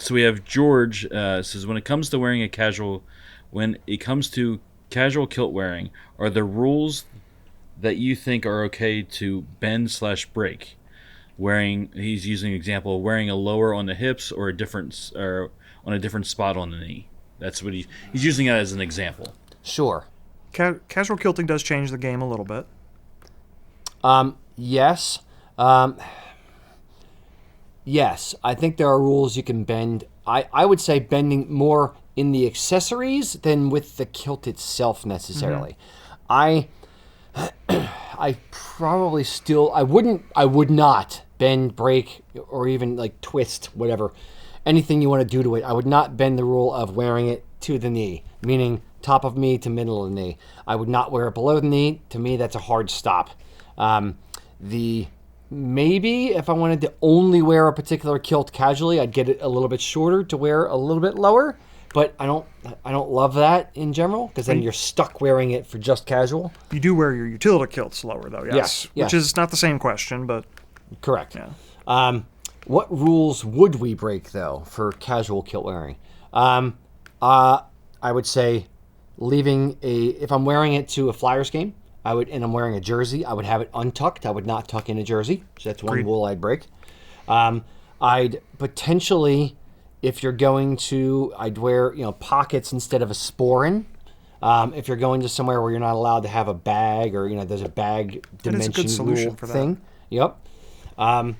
So we have George says, when it comes to casual kilt wearing, are there rules that you think are okay to bend/break? Wearing, he's using an example, wearing a lower on the hips or or on a different spot on the knee. That's what he's using it as an example. Sure. Casual kilting does change the game a little bit. Yes. Yes, I think there are rules you can bend. I would say bending more in the accessories than with the kilt itself necessarily. I probably still I would not bend, break, or even like twist, whatever. Anything you want to do to it. I would not bend the rule of wearing it to the knee, meaning top of knee to middle of the knee. I would not wear it below the knee. To me, that's a hard stop. Maybe if I wanted to only wear a particular kilt casually, I'd get it a little bit shorter to wear a little bit lower. But I don't love that in general, because then you're stuck wearing it for just casual. You do wear your utility kilts lower, though, yes? Yes. Which is not the same question, but... Correct. Yeah. What rules would we break, though, for casual kilt wearing? I would say if I'm wearing it to a Flyers game, and I'm wearing a jersey, I would have it untucked. I would not tuck in a jersey. So that's one rule I'd break. I'd potentially... If you're going to, I'd wear, pockets instead of a sporran. If you're going to somewhere where you're not allowed to have a bag, or there's a bag dimension rule thing. Yep. I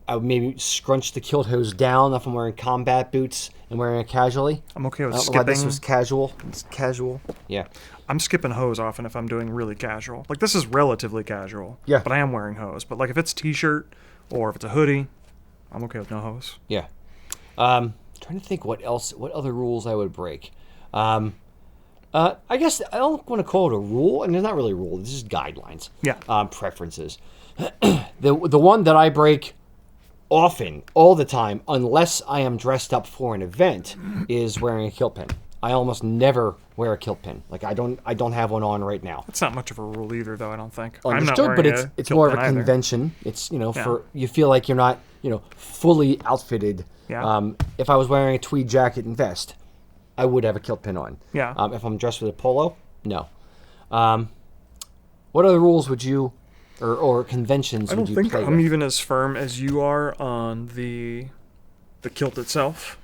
would maybe scrunch the kilt hose down if I'm wearing combat boots and wearing it casually. I'm okay with skipping. skipping. This was casual. It's casual. Yeah. I'm skipping hose often if I'm doing really casual. Like, this is relatively casual. Yeah. But I am wearing hose. But, like, if it's t-shirt or if it's a hoodie, I'm okay with no hose. Yeah. Trying to think what other rules I would break. I guess I don't want to call it a rule, and there's not really a rule. This is guidelines. Yeah. Preferences. The one that I break often, all the time, unless I am dressed up for an event, is wearing a kilt pin. I almost never wear a kilt pin. Like, I don't have one on right now. It's not much of a rule either, though, I don't think. Understood, I'm not but wearing it's more of a either. convention. It's, for you feel like you're not, fully outfitted. Yeah. If I was wearing a tweed jacket and vest, I would have a kilt pin on. Yeah. If I'm dressed with a polo, no. What other rules would you, or conventions would you play with? I don't think I'm even as firm as you are on the kilt itself.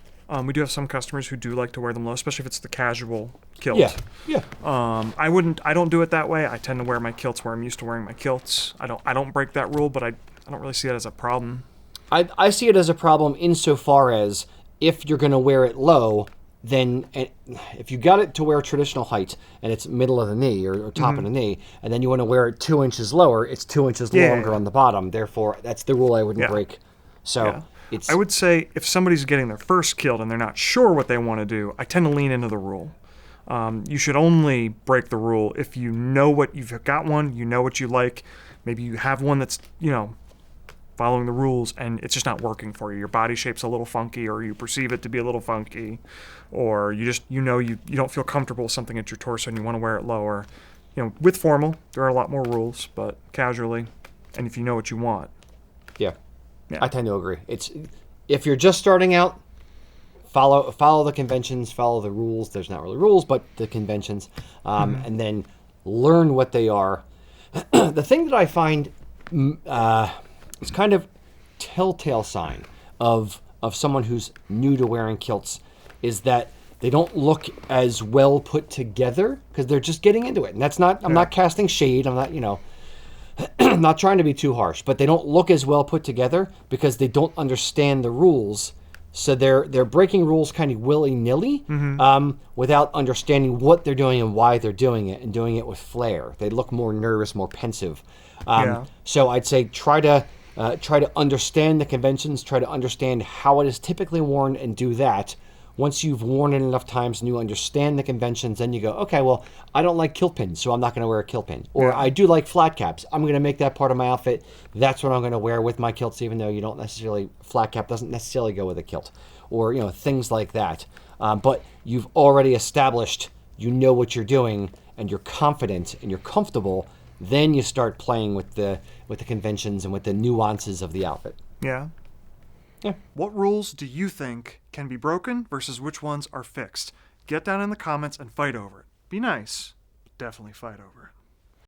We do have some customers who do like to wear them low, especially if it's the casual kilt. Yeah. I don't do it that way. I tend to wear my kilts where I'm used to wearing my kilts. I don't break that rule, but I don't really see that as a problem. I see it as a problem insofar as if you're going to wear it low, then if you got it to wear traditional height and it's middle of the knee or top of the knee, and then you want to wear it 2 inches lower, it's 2 inches longer on the bottom. Therefore, that's the rule I wouldn't break. So I would say if somebody's getting their first kilt and they're not sure what they want to do, I tend to lean into the rule. You should only break the rule if you know what you've got one, you know what you like. Maybe you have one that's, following the rules and it's just not working for you. Your body shape's a little funky, or you perceive it to be a little funky, or you just, you don't feel comfortable with something at your torso and you want to wear it lower. With formal, there are a lot more rules, but casually, and if you know what you want. Yeah. I tend to agree. It's if you're just starting out, follow the conventions, follow the rules. There's not really rules, but the conventions, and then learn what they are. The thing that I find it's kind of telltale sign of someone who's new to wearing kilts is that they don't look as well put together because they're just getting into it. And that's not, I'm not casting shade. I'm not, I'm not trying to be too harsh, but they don't look as well put together because they don't understand the rules. So they're breaking rules kind of willy-nilly without understanding what they're doing and why they're doing it, and doing it with flair. They look more nervous, more pensive. So I'd say try to understand the conventions, try to understand how it is typically worn, and do that. Once you've worn it enough times and you understand the conventions, then you go, okay, well, I don't like kilt pins, so I'm not going to wear a kilt pin. Or I do like flat caps. I'm going to make that part of my outfit. That's what I'm going to wear with my kilts, even though flat cap doesn't necessarily go with a kilt. Or, things like that. But you've already established you know what you're doing, and you're confident and you're comfortable. Then you start playing with the conventions and with the nuances of the outfit. Yeah. Yeah. What rules do you think can be broken versus which ones are fixed? Get down in the comments and fight over it. Be nice, but definitely fight over it.